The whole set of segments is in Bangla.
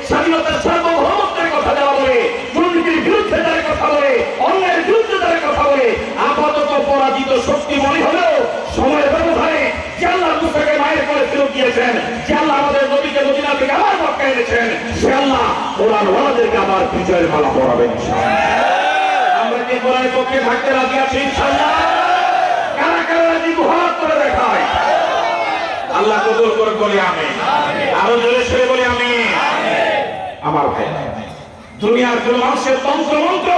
স্বাধীনতার সার্বভৌমত্বের কথা যারা বলে, দুর্নীতির বিরুদ্ধে যারা কথা বলে, অন্যায়ের বিরুদ্ধে যারা কথা বলে, আপাতত পরাজিত শক্তি মনে হলেও সময়ের ব্যবধানে যে আল্লাহ মুসাকে মায়ের করে ফেরত দিয়েছেন, যে আল্লাহ আমাদের নবীকে মদিনা থেকে আবার মক্কা এনেছেন, সে আল্লাহ কোরআন ওয়ালাদেরকে আবার বিজয়ের মালা পরাবেন ইনশাআল্লাহ। আমরা কি কোরআনের পক্ষে থাকতে রাজি আছি ইনশাআল্লাহ? কারা কারা রাজি হাত করে দেখায়? আল্লাহ কবুল করে বলি আমিন। আরো জোরে সরে বলি আমিন। আমার ভাই, দুনিয়ার কোন মানুষের তন্ত্র মন্ত্র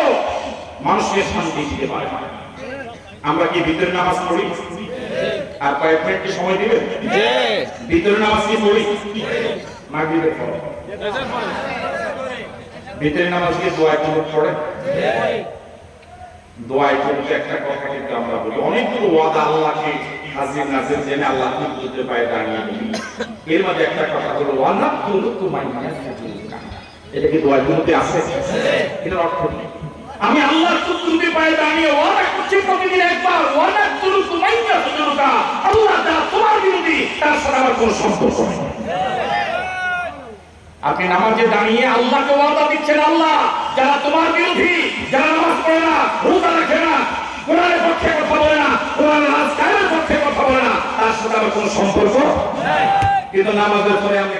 মানুষকে শান্তি দিতে পারে না। আমরা কি ভিতরে নামাজ পড়ি? আর কয়েক মিনিট সময় দিবেন? ভিতরে নামাজ কি পড়ি? মাগরিবের পরে ভিতরে নামাজ কি দোয়া কুনুত পড়ে? দোয়া কুনুত একটা কথা কিন্তু আমরা বলি, অনেকগুলো ওয়াদা আল্লাহকে হাজির নাজির জেনে আল্লাহ কুনুতের পায়ে দাঁড়িয়ে দিলেন। এর মধ্যে একটা কথা হলো ওয়ানা কুনুত মাইনাস কুনুত। এটা কি দোয়া কুনুতে আছে? এটার অর্থ কি? আমি আল্লাহর কুনুতের পায়ে দাঁড়িয়ে ওয়াদা করছি প্রতিদিন একবার, ওয়ানা কুনুত মাইনাস কুনুত। আল্লাহ যা তোমার বিরোধী তার সাথে আমার কোনো সম্পর্ক নেই। আপনি নামাজে দাঁড়িয়ে আল্লাহকে ওয়াদা দিচ্ছেন, আল্লাহ যারা তোমার বিরোধী, যারা নামাজ পড়ে না, রোজা রাখে না, কোরআনের পক্ষে কথা বলে না, কোরআনের আজকালের পক্ষে কথা বলে না, তার সাথে আমার কোনো সম্পর্ক নেই। কিন্তু নামাজের পরে আমি